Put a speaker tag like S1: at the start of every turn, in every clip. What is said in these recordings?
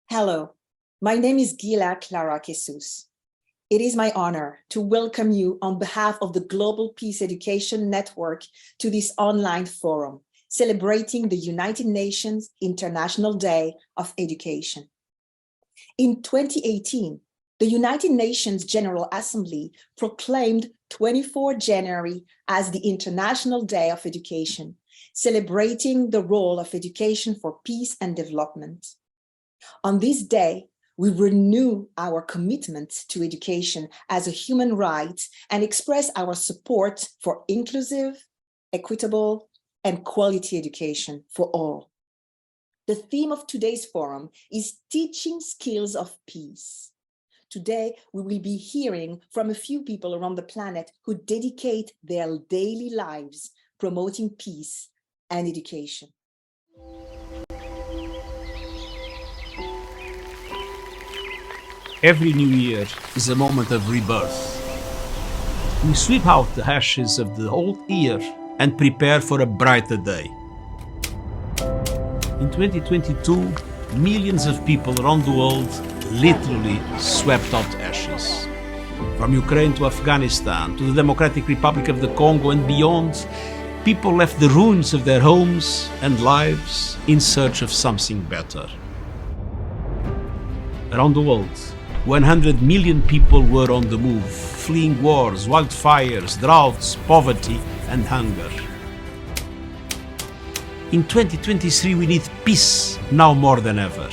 S1: Hello, my name is Gila Clara Jesus. It is my honor to welcome you on behalf of the Global Peace Education Network to this online forum, celebrating the United Nations International Day of Education. In 2018, the United Nations General Assembly proclaimed 24 January as the International Day of Education, celebrating the role of education for peace and development. On this day, we renew our commitment to education as a human right and express our support for inclusive, equitable, and quality education for all. The theme of today's forum is teaching skills of peace. Today, we will be hearing from a few people around the planet who dedicate their daily lives promoting peace and education.
S2: Every new year is a moment of rebirth. We sweep out the ashes of the old year and prepare for a brighter day. In 2022, millions of people around the world literally swept out ashes. From Ukraine to Afghanistan, to the Democratic Republic of the Congo and beyond, people left the ruins of their homes and lives in search of something better. Around the world, 100 million people were on the move, fleeing wars, wildfires, droughts, poverty, and hunger. In 2023, we need peace now more than ever.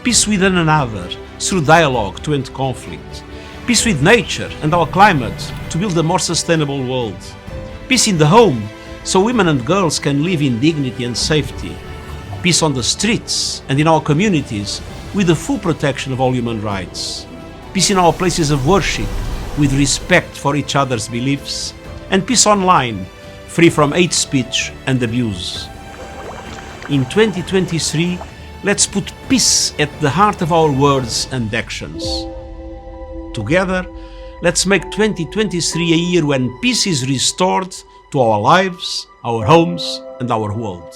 S2: Peace with one another through dialogue to end conflict. Peace with nature and our climate to build a more sustainable world. Peace in the home so women and girls can live in dignity and safety. Peace on the streets and in our communities with the full protection of all human rights. Peace in our places of worship with respect for each other's beliefs. And peace online, free from hate speech and abuse. In 2023, let's put peace at the heart of our words and actions. Together, let's make 2023 a year when peace is restored to our lives, our homes, and our world.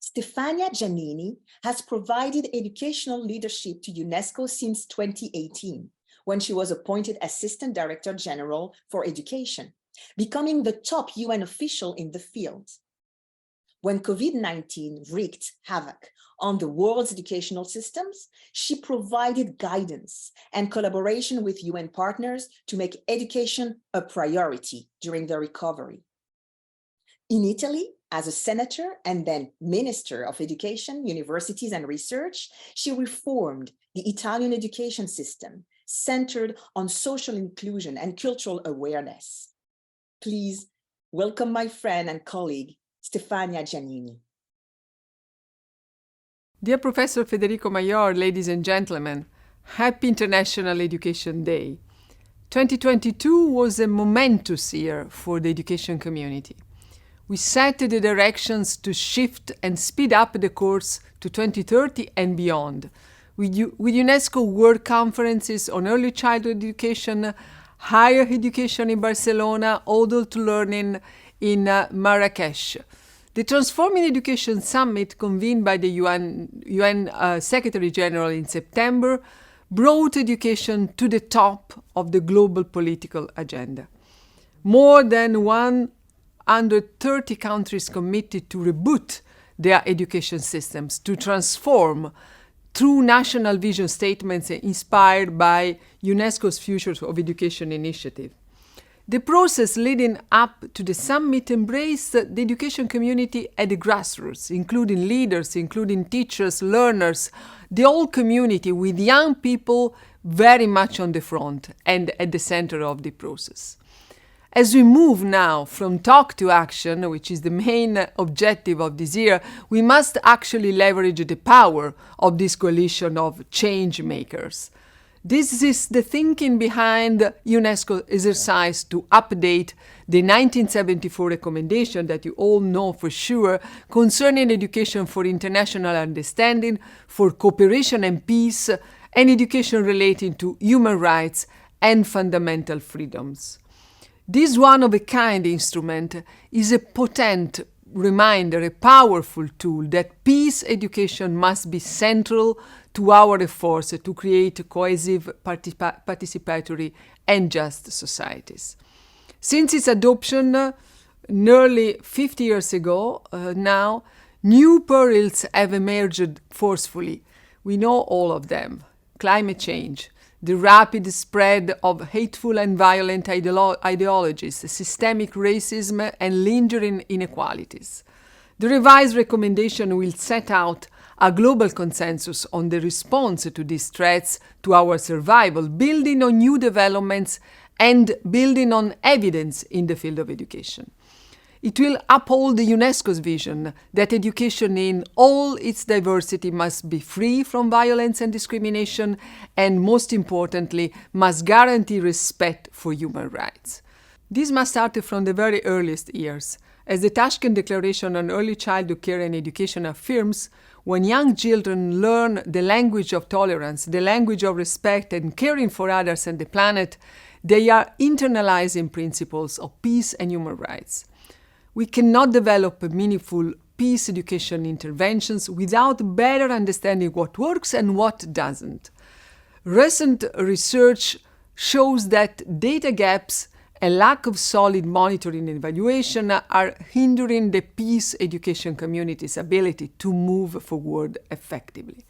S1: Stefania Giannini has provided educational leadership to UNESCO since 2018, when she was appointed Assistant Director General for Education, becoming the top UN official in the field. When COVID-19 wreaked havoc on the world's educational systems, she provided guidance and collaboration with UN partners to make education a priority during the recovery. In Italy, as a senator and then Minister of Education, Universities and Research, she reformed the Italian education system, centered on social inclusion and cultural awareness. Please welcome my friend and colleague, Stefania Giannini.
S3: Dear Professor Federico Mayor, ladies and gentlemen, Happy International Education Day. 2022 was a momentous year for the education community. We set the directions to shift and speed up the course to 2030 and beyond, with UNESCO World Conferences on Early Childhood Education, Higher Education in Barcelona, Adult Learning in Marrakesh. The Transforming Education Summit, convened by the UN Secretary General in September, brought education to the top of the global political agenda. More than 130 countries committed to reboot their education systems, to transform through national vision statements inspired by UNESCO's Future of Education initiative. The process leading up to the summit embraced the education community at the grassroots, including leaders, including teachers, learners, the whole community, with young people very much on the front and at the center of the process. As we move now from talk to action, which is the main objective of this year, we must actually leverage the power of this coalition of change makers. This is the thinking behind UNESCO's exercise to update the 1974 recommendation that you all know for sure concerning education for international understanding, for cooperation and peace, and education relating to human rights and fundamental freedoms. This one-of-a-kind instrument is a potent reminder, a powerful tool that peace education must be central to our efforts to create cohesive, participatory, and just societies. Since its adoption nearly 50 years ago now, new perils have emerged forcefully. We know all of them. Climate change, the rapid spread of hateful and violent ideologies, systemic racism, and lingering inequalities. The revised recommendation will set out a global consensus on the response to these threats to our survival, building on new developments and building on evidence in the field of education. It will uphold the UNESCO's vision that education in all its diversity must be free from violence and discrimination, and most importantly, must guarantee respect for human rights. This must start from the very earliest years. As the Tashkent Declaration on Early Childhood Care and Education affirms, when young children learn the language of tolerance, the language of respect and caring for others and the planet, they are internalizing principles of peace and human rights. We cannot develop meaningful peace education interventions without better understanding what works and what doesn't. Recent research shows that data gaps and lack of solid monitoring and evaluation are hindering the peace education community's ability to move forward effectively.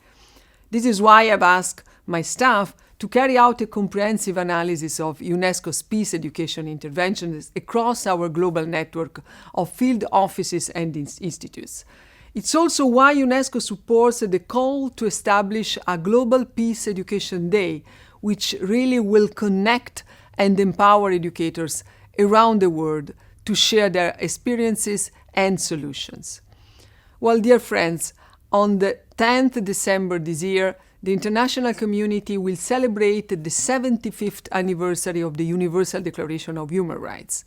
S3: This is why I've asked my staff to carry out a comprehensive analysis of UNESCO's peace education interventions across our global network of field offices and institutes. It's also why UNESCO supports the call to establish a Global Peace Education Day, which really will connect and empower educators around the world to share their experiences and solutions. Well, dear friends, on the 10th December this year, the international community will celebrate the 75th anniversary of the Universal Declaration of Human Rights.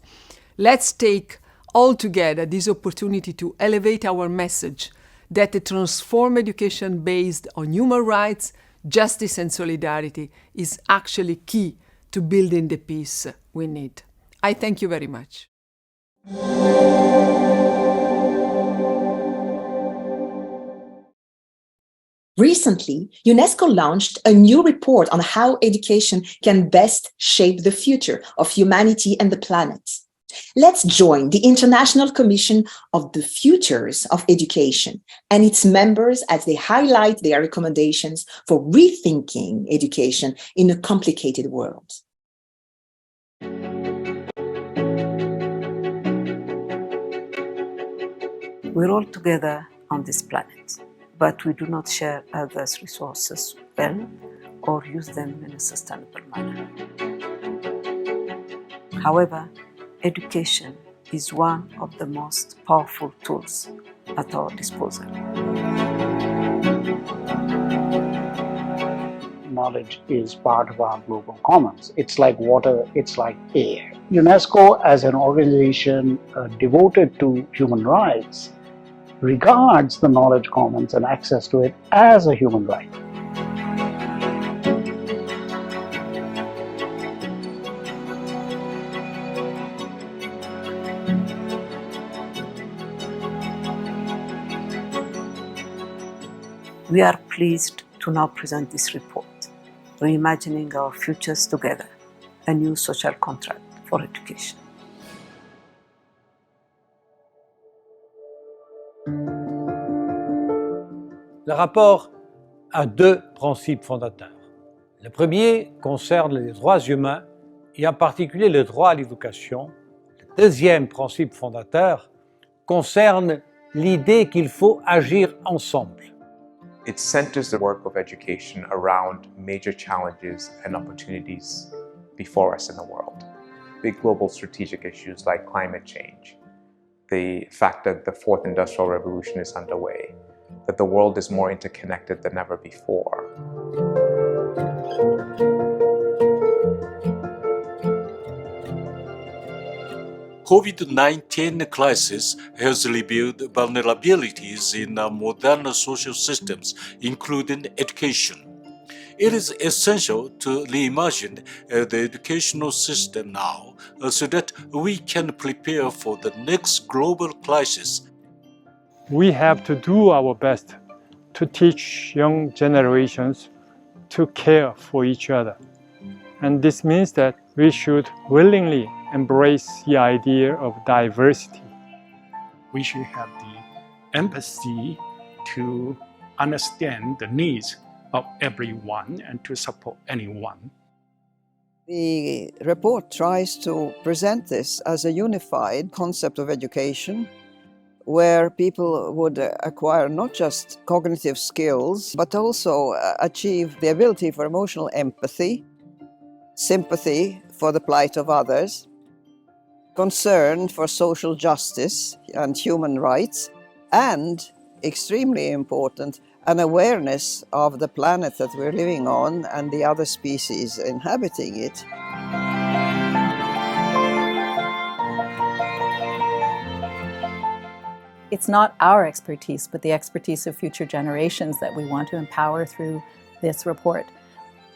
S3: Let's take all together this opportunity to elevate our message that a transformed education based on human rights, justice, and solidarity is actually key to building the peace we need. I thank you very much.
S1: Recently, UNESCO launched a new report on how education can best shape the future of humanity and the planet. Let's join the International Commission of the Futures of Education and its members as they highlight their recommendations for rethinking education in a complicated world.
S4: We're all together on this planet, but we do not share others' resources well or use them in a sustainable manner. However, education is one of the most powerful tools at our disposal.
S5: Knowledge is part of our global commons. It's like water, it's like air. UNESCO, as an organization devoted to human rights, regards the knowledge commons and access to it as a human right.
S4: We are pleased to now present this report, Reimagining Our Futures Together, a new social contract for education.
S6: Le rapport a deux principes fondateurs. Le premier concerne les droits humains et en particulier le droit à l'éducation. Le deuxième principe fondateur concerne l'idée qu'il faut agir ensemble.
S7: It centers the work of education around major challenges and opportunities before us in the world. Big global strategic issues like climate change, the fact that the fourth industrial revolution is underway, that the world is more interconnected than ever before.
S8: COVID-19 crisis has revealed vulnerabilities in modern social systems, including education. It is essential to reimagine the educational system now so that we can prepare for the next global crisis.
S9: We have to do our best to teach young generations to care for each other. And this means that we should willingly embrace the idea of diversity.
S10: We should have the empathy to understand the needs of everyone and to support anyone.
S11: The report tries to present this as a unified concept of education where people would acquire not just cognitive skills, but also achieve the ability for emotional empathy, sympathy for the plight of others, concern for social justice and human rights, and, extremely important, an awareness of the planet that we're living on and the other species inhabiting it.
S12: It's not our expertise, but the expertise of future generations that we want to empower through this report.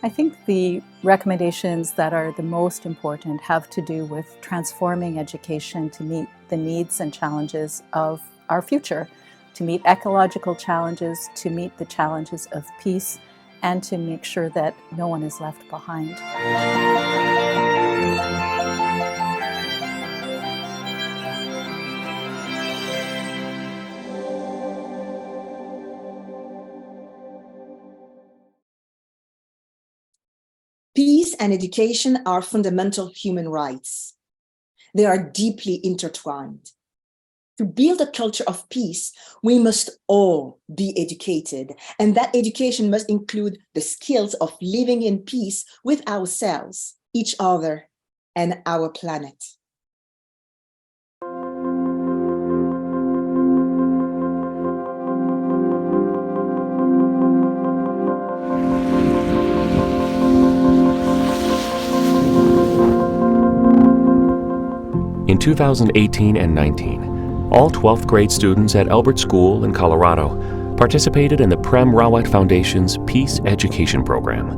S12: I think the recommendations that are the most important have to do with transforming education to meet the needs and challenges of our future, to meet ecological challenges, to meet the challenges of peace, and to make sure that no one is left behind.
S1: Peace and education are fundamental human rights. They are deeply intertwined. To build a culture of peace, we must all be educated, and that education must include the skills of living in peace with ourselves, each other, and our planet.
S13: In 2018 and 19, all 12th grade students at Albert School in Colorado participated in the Prem Rawat Foundation's Peace Education Program.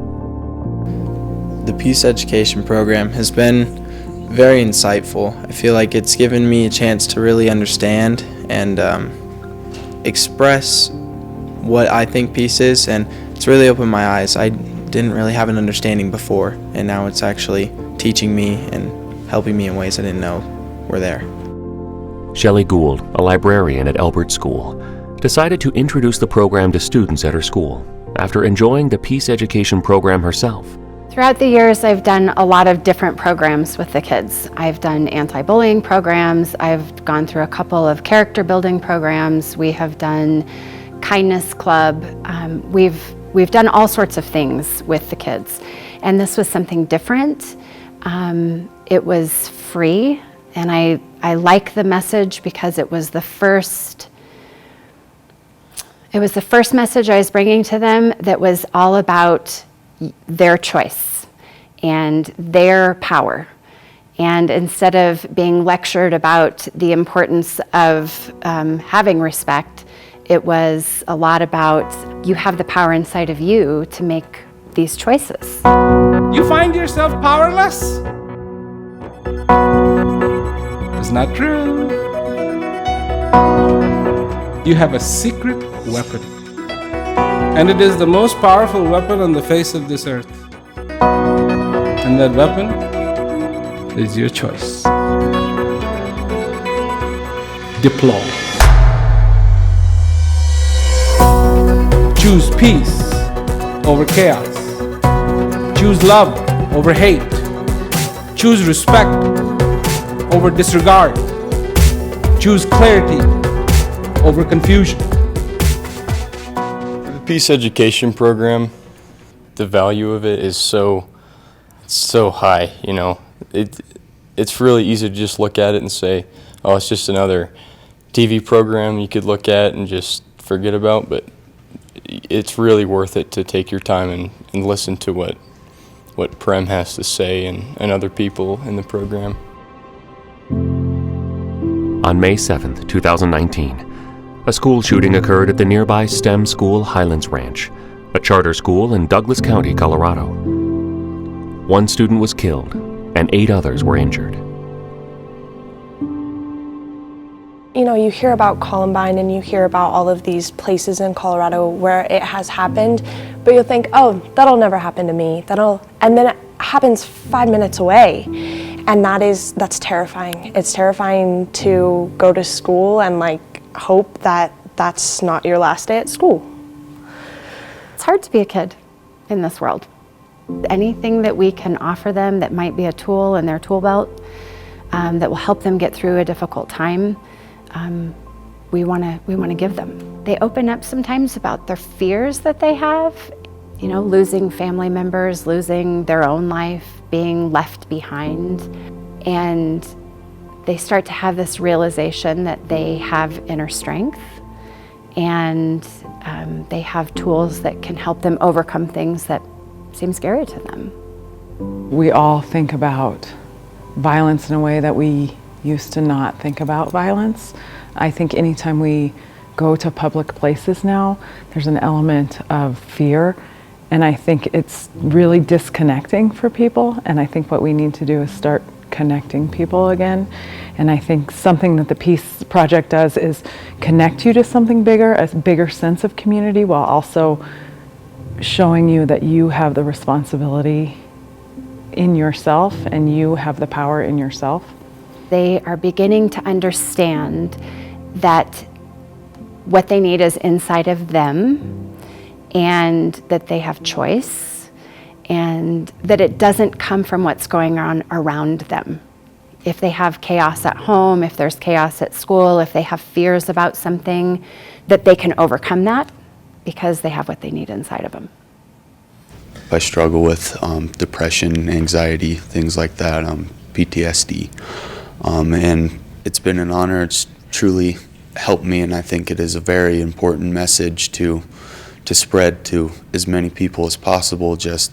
S14: The Peace Education Program has been very insightful. I feel like it's given me a chance to really understand and express what I think peace is, and it's really opened my eyes. I didn't really have an understanding before, and now it's actually teaching me and helping me in ways I didn't know were there.
S13: Shelley Gould, a librarian at Albert School, decided to introduce the program to students at her school after enjoying the Peace Education Program herself.
S15: Throughout the years, I've done a lot of different programs with the kids. I've done anti-bullying programs, I've gone through a couple of character building programs, we have done Kindness Club, we've done all sorts of things with the kids. And this was something different. It was free, and I like the message because it was the first message I was bringing to them that was all about their choice and their power. And instead of being lectured about the importance of having respect, it was a lot about you have the power inside of you to make these choices.
S16: You find yourself powerless? It's not true. You have a secret weapon. And it is the most powerful weapon on the face of this earth. And that weapon is your choice. Deploy. Choose peace over chaos. Choose love over hate. Choose respect over disregard. Choose clarity over confusion.
S17: The Peace Education Program, the value of it is so high, you know. It's really easy to just look at it and say, oh, it's just another TV program you could look at and just forget about, but it's really worth it to take your time and listen to what Prem has to say and other people in the program.
S13: On May 7, 2019, a school shooting occurred at the nearby STEM school Highlands Ranch, a charter school in Douglas County, Colorado. One student was killed and 8 others were injured.
S18: You know, you hear about Columbine and you hear about all of these places in Colorado where it has happened, but you'll think, oh, that'll never happen to me. And then it happens 5 minutes away. And that's terrifying. It's terrifying to go to school and hope that that's not your last day at school.
S15: It's hard to be a kid in this world. Anything that we can offer them that might be a tool in their tool belt that will help them get through a difficult time, we want to give them. They open up sometimes about their fears that they have, you know, losing family members, losing their own life, being left behind. And they start to have this realization that they have inner strength and they have tools that can help them overcome things that seem scary to them.
S19: We all think about violence in a way that we used to not think about violence. I think anytime we go to public places now, there's an element of fear, and I think it's really disconnecting for people, and I think what we need to do is start connecting people again. And I think something that the Peace Project does is connect you to something bigger, a bigger sense of community, while also showing you that you have the responsibility in yourself and you have the power in yourself.
S15: They are beginning to understand that what they need is inside of them and that they have choice and that it doesn't come from what's going on around them. If they have chaos at home, if there's chaos at school, if they have fears about something, that they can overcome that because they have what they need inside of them.
S20: I struggle with depression, anxiety, things like that, PTSD. And it's been an honor. It's truly helped me, and I think it is a very important message to spread to as many people as possible. Just,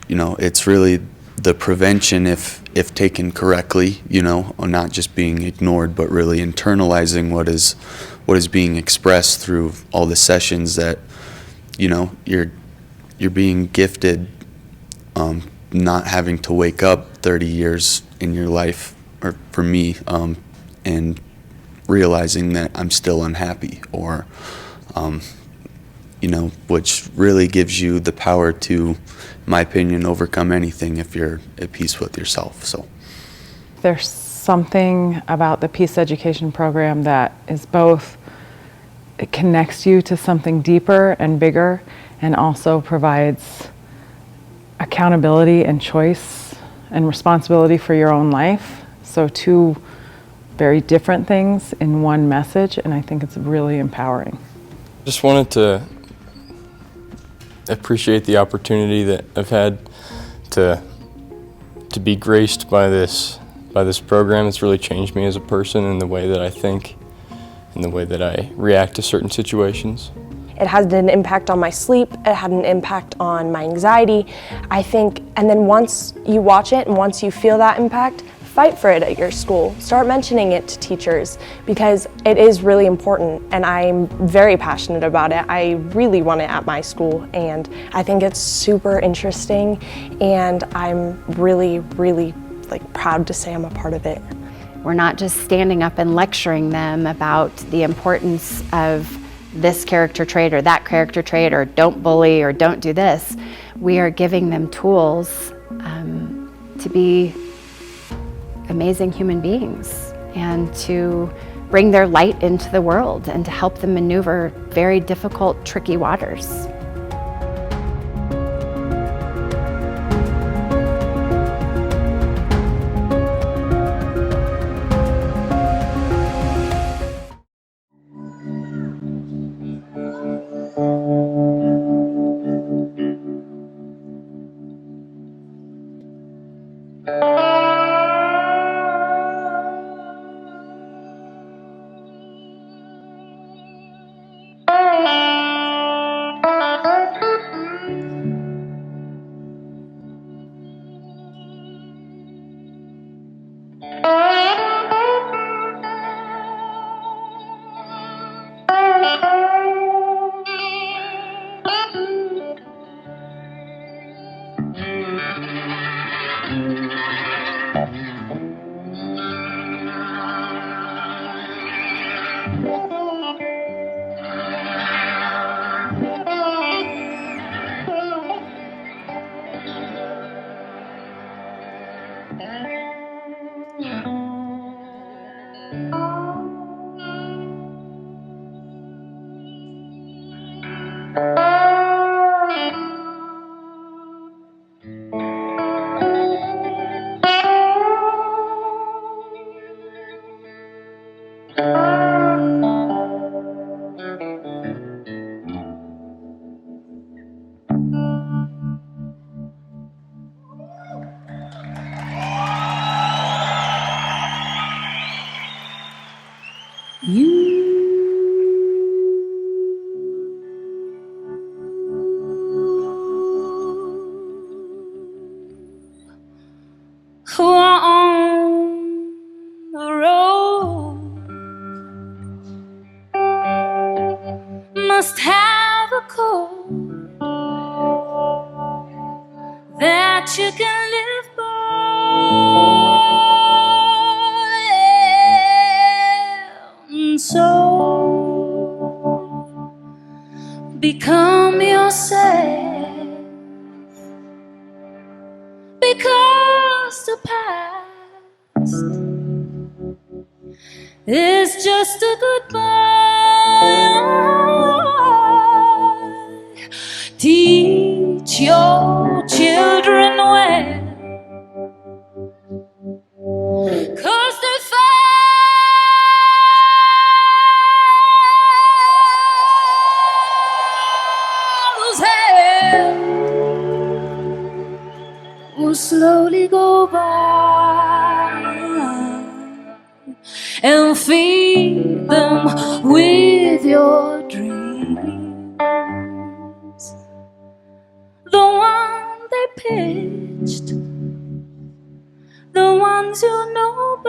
S20: you know, it's really the prevention if taken correctly, you know, not just being ignored, but really internalizing what is being expressed through all the sessions that, you know, you're being gifted, not having to wake up 30 years in your life, or for me, and realizing that I'm still unhappy, or, you know, which really gives you the power to, in my opinion, overcome anything if you're at peace with yourself. So
S19: there's something about the Peace Education program that is both, it connects you to something deeper and bigger, and also provides accountability and choice and responsibility for your own life. So 2 very different things in one message, and I think it's really empowering.
S17: Just wanted to appreciate the opportunity that I've had to be graced by this program. It's really changed me as a person in the way that I think and the way that I react to certain situations.
S18: It had an impact on my sleep, it had an impact on my anxiety, I think, and then once you watch it and once you feel that impact, fight for it at your school. Start mentioning it to teachers because it is really important, and I'm very passionate about it. I really want it at my school, and I think it's super interesting, and I'm really, really proud to say I'm a part of it.
S15: We're not just standing up and lecturing them about the importance of this character trait or that character trait, or don't bully or don't do this. We are giving them tools to be amazing human beings and to bring their light into the world and to help them maneuver very difficult, tricky waters.
S21: that you can live by. And so become yourself, because the past is just a goodbye. Teach your children well, 'cause the father's hand will slowly go by, and feed them with your dreams, the one they pitched, the ones you know by.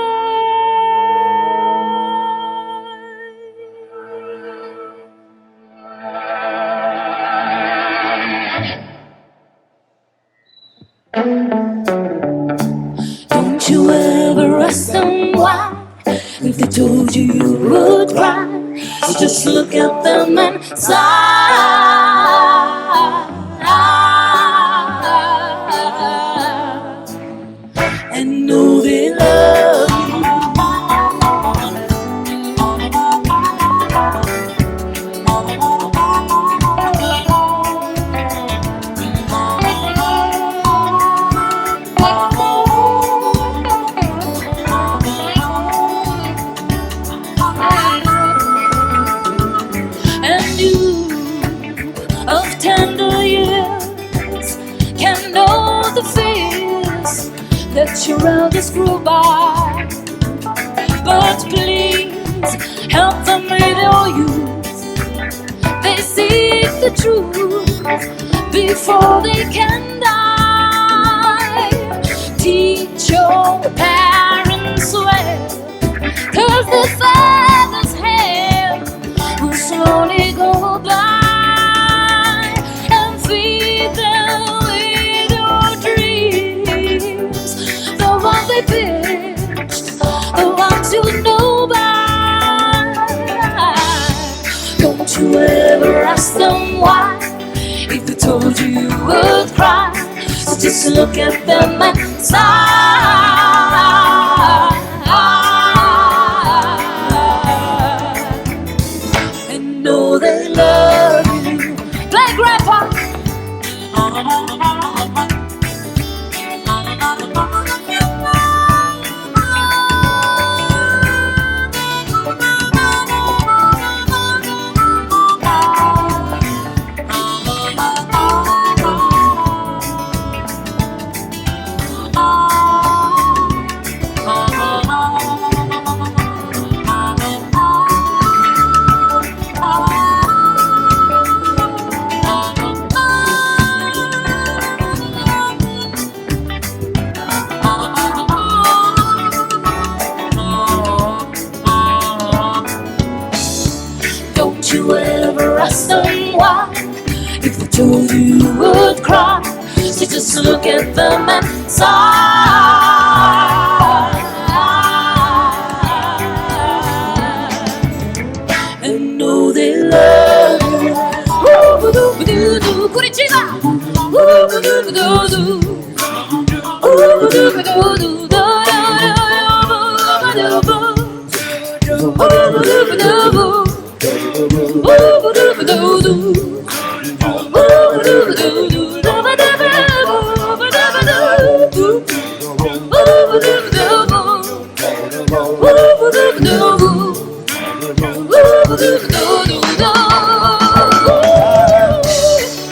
S21: Don't you ever ask them why, if they told you you would cry. So just look at them and sigh, and know they love you. And you of tender years can know the fears that your elders grew by. But please help them with your youth. They seek the truth before they can die. Teach your parents well, 'cause the father's hand will slowly go by, and feed them with your dreams, the ones they pitched, the ones you know by. Don't you ever ask them why, if they told you you would cry. So just look at them and sigh, and know they love you. Play grandpa. Don't you ever ask them why, if they told you you would cry. So just look at them and sigh, and know they love you. Ooh-ba-doo-ba-doo-doo, Curitiba. Ooh-ba-doo-ba-doo-doo. Ooh-ba-doo-ba-doo-doo, do-do-do-do-do-do-do-do. Ooh-ba-doo-ba-doo-doo.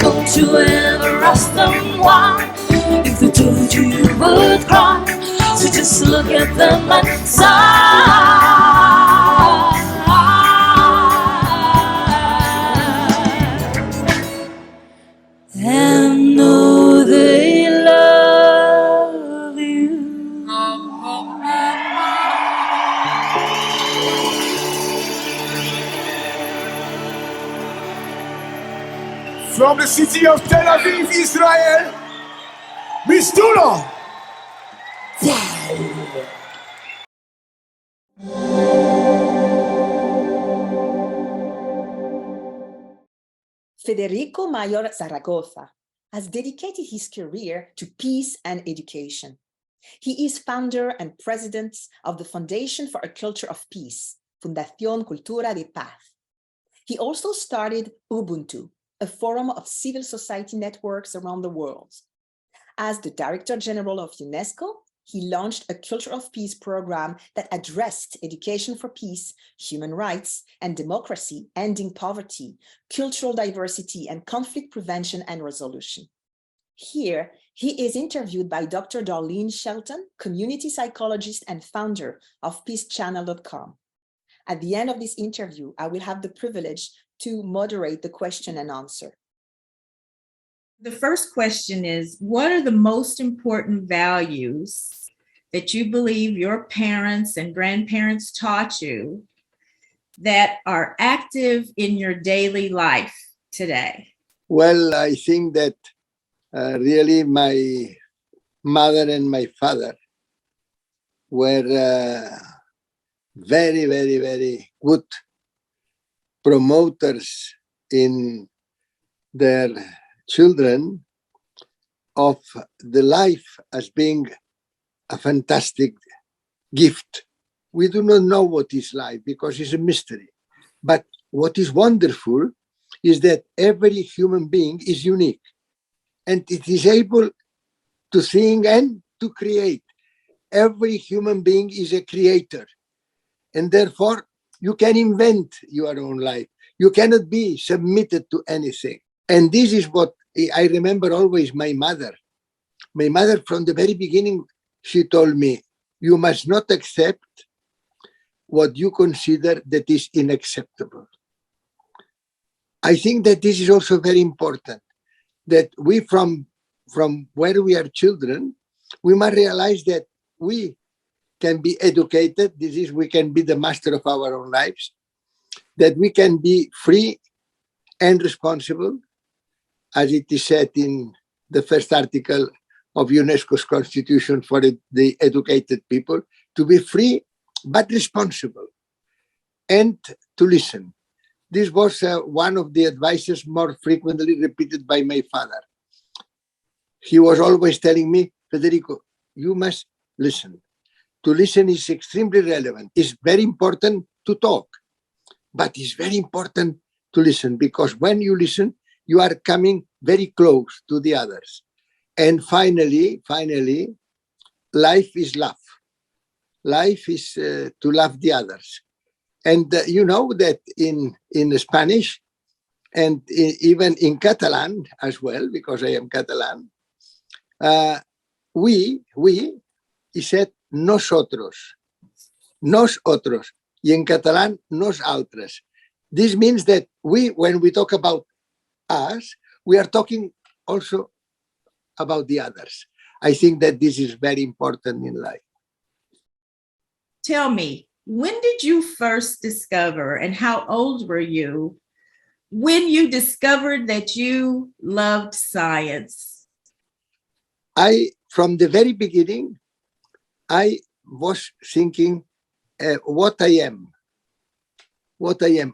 S21: Don't you ever ask them why, if they told you you would cry. So just look at them and sigh, and know they love you.
S22: From the city of Tel Aviv, Israel,
S21: Mistuno!
S1: Federico Mayor Zaragoza has dedicated his career to peace and education. He is founder and president of the Foundation for a Culture of Peace, Fundación Cultura de Paz. He also started Ubuntu, a forum of civil society networks around the world. As the Director General of UNESCO, he launched a Culture of Peace program that addressed education for peace, human rights, and democracy, ending poverty, cultural diversity, and conflict prevention and resolution. Here, he is interviewed by Dr. Darlene Shelton, community psychologist and founder of peacechannel.com. At the end of this interview, I will have the privilege to moderate the question and answer.
S2: The first question is, what are the most important values that you believe your parents and grandparents taught you that are active in your daily life today?
S22: Well, I think that really my mother and my father were very, very, very good promoters in their children of the life as being a fantastic gift. We do not know what is life because it's a mystery. But what is wonderful is that every human being is unique and it is able to think and to create. Every human being is a creator. And therefore, you can invent your own life. You cannot be submitted to anything. And this is what I remember always my mother. My mother from the very beginning, she told me, you must not accept what you consider that is unacceptable. I think that this is also very important, that we from where we are children, we must realize that we can be educated. This is, we can be the master of our own lives, that we can be free and responsible, as it is said in the first article of UNESCO's constitution for the educated people, to be free but responsible and to listen. This was one of the advices more frequently repeated by my father. He was always telling me, Federico, you must listen. To listen is extremely relevant. It's very important to talk, but it's very important to listen, because when you listen, you are coming very close to the others. And finally, life is love. Life is to love the others. And you know that in Spanish and even in Catalan as well, because I am Catalan, we, he said, nosotros, nosotros, y en catalán, nosaltres. This means that we, when we talk about us, we are talking also about the others. I think that this is very important in life.
S2: Tell me, when did you first discover, and how old were you, when you discovered that you loved science?
S22: From the very beginning, I was thinking what I am,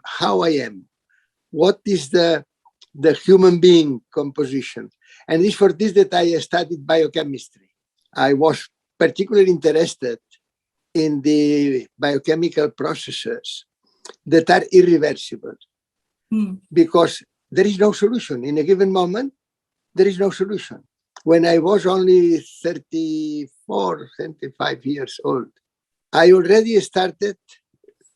S22: how I am, what is the human being composition. And it's for this that I studied biochemistry. I was particularly interested in the biochemical processes that are irreversible, because there is no solution. In a given moment, there is no solution. When I was only 34, 35 years old, I already started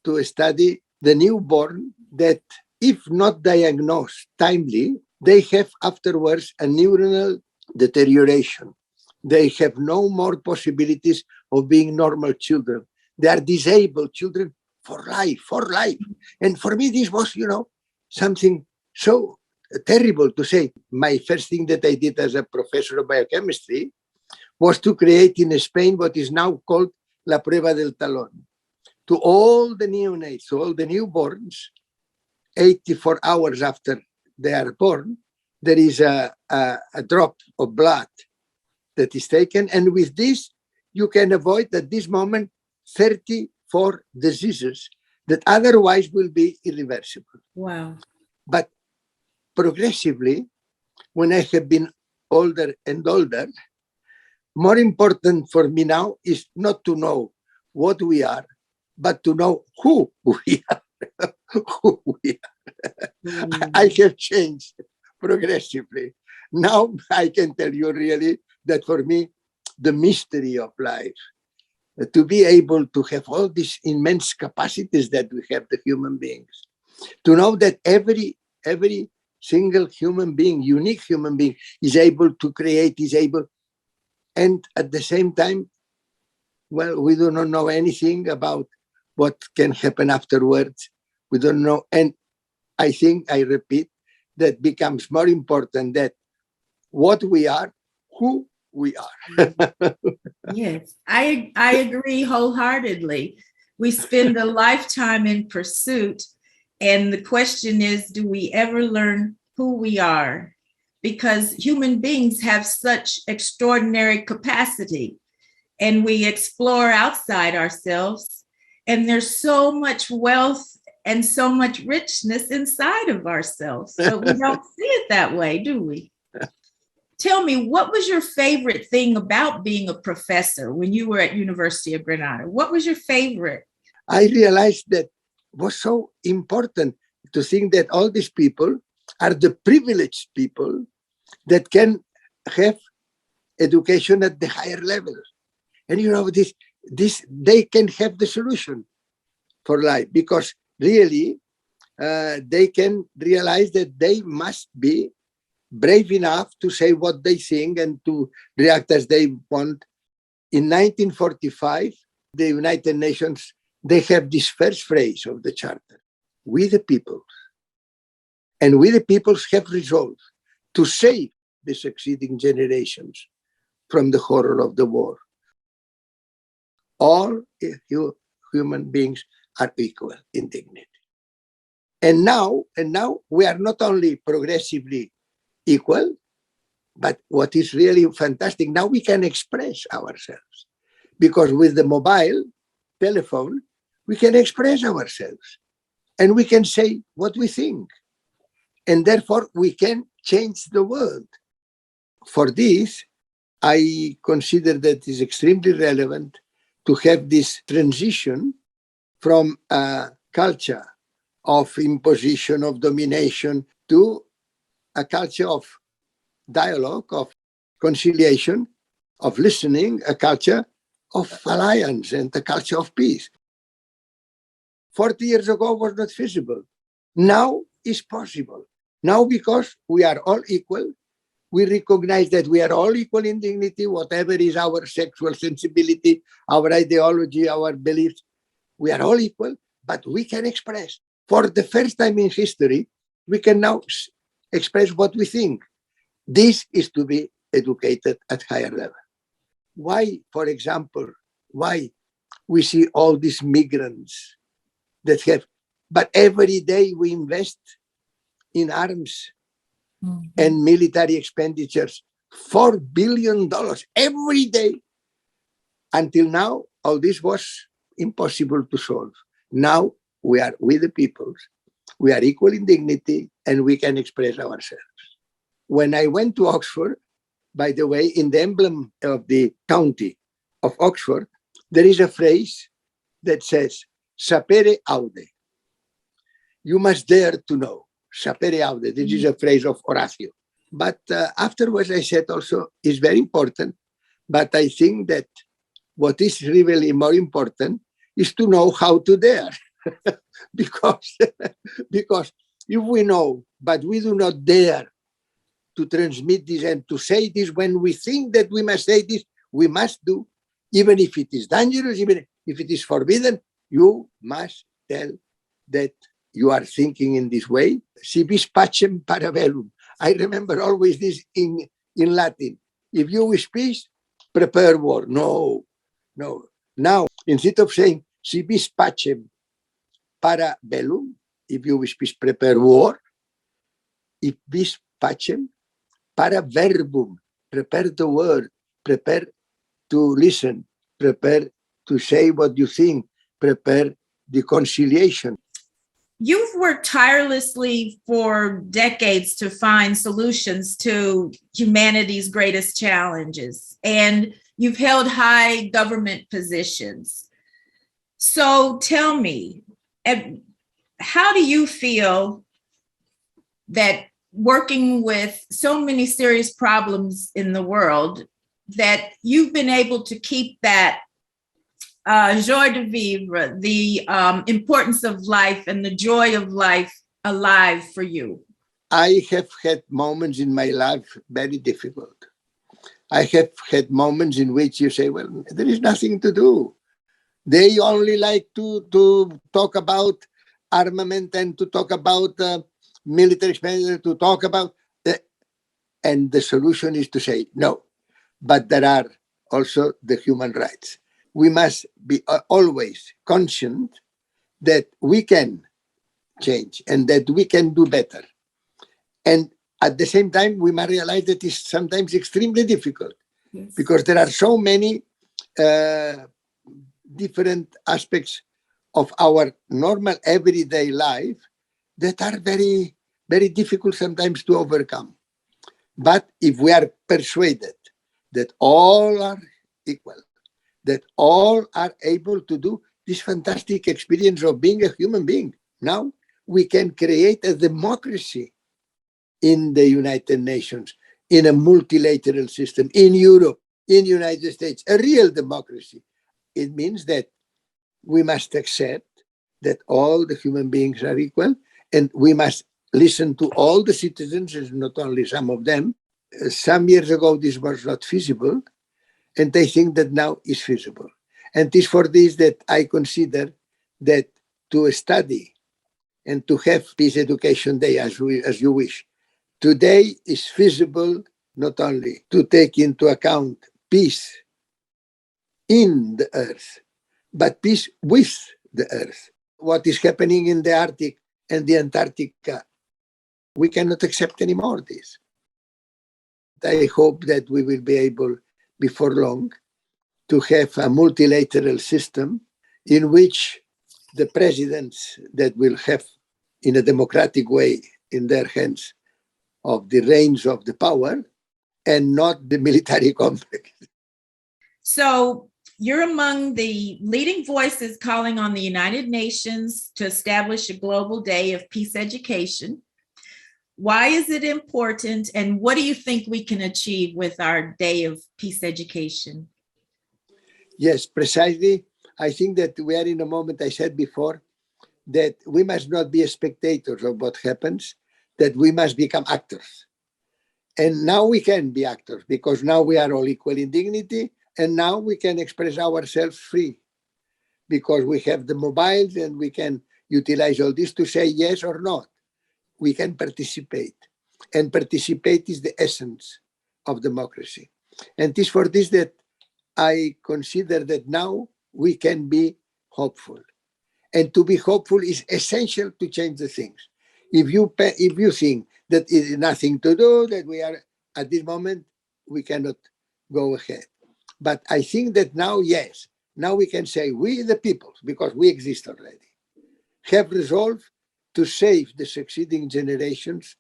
S22: to study the newborn that, if not diagnosed timely, they have afterwards a neuronal deterioration. They have no more possibilities of being normal children. They are disabled children for life. And for me, this was, something so terrible to say. My first thing that I did as a professor of biochemistry was to create in Spain what is now called la prueba del talón. To all the neonates, to all the newborns, 84 hours after they are born, there is a drop of blood that is taken. And with this, you can avoid at this moment 34 diseases that otherwise will be irreversible.
S2: Wow.
S22: But progressively, when I have been older and older, more important for me now is not to know what we are, but to know who we are. Who we are. I have changed progressively. Now I can tell you really that for me, the mystery of life, to be able to have all these immense capacities that we have, the human beings, to know that every single human being, unique human being, is able to create, is able, and at the same time, well, we do not know anything about what can happen afterwards. We don't know. And I think, I repeat, that becomes more important that what we are, who we are.
S2: Yes, I agree wholeheartedly. We spend a lifetime in pursuit, and the question is, do we ever learn who we are? Because human beings have such extraordinary capacity, and we explore outside ourselves, and there's so much wealth and so much richness inside of ourselves, but we don't see it that way, do we? Tell me, what was your favorite thing about being a professor when you were at University of Granada? What was your favorite?
S22: I realized that it was so important to think that all these people are the privileged people that can have education at the higher level. And you know, this they can have the solution for life, because really they can realize that they must be brave enough to say what they think and to react as they want. In 1945, the United Nations, they have this first phrase of the Charter: we the peoples. And we the peoples have resolved to save the succeeding generations from the horror of the war. All human beings are equal in dignity. And now we are not only progressively equal, but what is really fantastic, now we can express ourselves. Because with the mobile telephone, we can express ourselves and we can say what we think. And therefore, we can change the world. For this, I consider that it is extremely relevant to have this transition from a culture of imposition, of domination, to a culture of dialogue, of conciliation, of listening, a culture of alliance and a culture of peace. 40 years ago was not feasible. Now is possible. Now, because we are all equal, we recognize that we are all equal in dignity, whatever is our sexual sensibility, our ideology, our beliefs, we are all equal, but we can express. For the first time in history, we can now express what we think. This is to be educated at higher level. Why, for example, why we see all these migrants that have, but every day we invest in arms and military expenditures, $4 billion every day. Until now, all this was impossible to solve. Now we are with the peoples, we are equal in dignity, and we can express ourselves. When I went to Oxford, by the way, in the emblem of the county of Oxford, there is a phrase that says, sapere aude. You must dare to know. Sapere aude. This is a phrase of Horacio. But afterwards, I said also, it's very important. But I think that what is really more important is to know how to dare. because if we know, but we do not dare to transmit this and to say this, when we think that we must say this, we must do, even if it is dangerous, even if it is forbidden, you must tell that you are thinking in this way. Si vis pacem para bellum. I remember always this in Latin. If you wish peace, prepare war. No. Now, instead of saying si vis pacem para bellum, if you wish peace, prepare war. If vis pacem para verbum, prepare the word, prepare to listen, prepare to say what you think, prepare the conciliation.
S2: You've worked tirelessly for decades to find solutions to humanity's greatest challenges, and you've held high government positions. So tell me, how do you feel that working with so many serious problems in the world, that you've been able to keep that joie de vivre, the importance of life and the joy of life alive for you?
S22: I have had moments in my life very difficult. I have had moments in which you say, well, there is nothing to do. They only like to talk about armament and to talk about military expenditure, to talk about, and the solution is to say no. But there are also the human rights. We must be always conscient that we can change and that we can do better. And at the same time, we must realize that it's sometimes extremely difficult, yes, because there are so many different aspects of our normal everyday life that are very, very difficult sometimes to overcome. But if we are persuaded that all are equal, that all are able to do this fantastic experience of being a human being, now we can create a democracy in the United Nations, in a multilateral system, in Europe, in the United States, a real democracy. It means that we must accept that all the human beings are equal, and we must listen to all the citizens, not only some of them. Some years ago, this was not feasible, and I think that now is feasible. And it is for this that I consider that to study and to have Peace Education Day as you wish, today is feasible not only to take into account peace in the earth, but peace with the earth. What is happening in the Arctic and the Antarctica, we cannot accept anymore this. I hope that we will be able, before long, to have a multilateral system in which the presidents that will have, in a democratic way, in their hands of the reins of the power and not the military complex.
S2: So you're among the leading voices calling on the United Nations to establish a global day of peace education. Why is it important, and what do you think we can achieve with our day of peace education?
S22: Yes, precisely. I think that we are in a moment, I said before, that we must not be spectators of what happens, that we must become actors. And now we can be actors, because now we are all equal in dignity, and now we can express ourselves free, because we have the mobiles and we can utilize all this to say yes or not. We can participate, and participate is the essence of democracy. And it is for this that I consider that now we can be hopeful. And to be hopeful is essential to change the things. If you think that it is nothing to do, that we are at this moment, we cannot go ahead. But I think that now, yes, now we can say we the people, because we exist already, have resolved to save the succeeding generations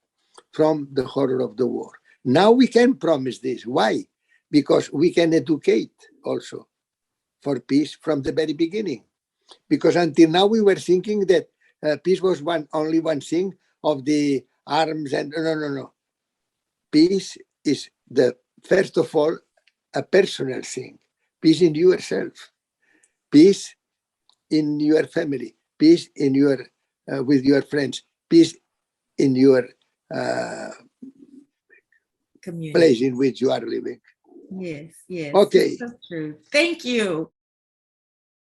S22: from the horror of the war. Now we can promise this. Why? Because we can educate also for peace from the very beginning. Because until now we were thinking that peace was only one thing of the arms and no. Peace is first of all a personal thing. Peace in yourself. Peace in your family. Peace in your with your friends. Peace in your
S2: community,
S22: place in which you are living.
S2: Yes.
S22: Okay.
S2: That's so true. Thank you.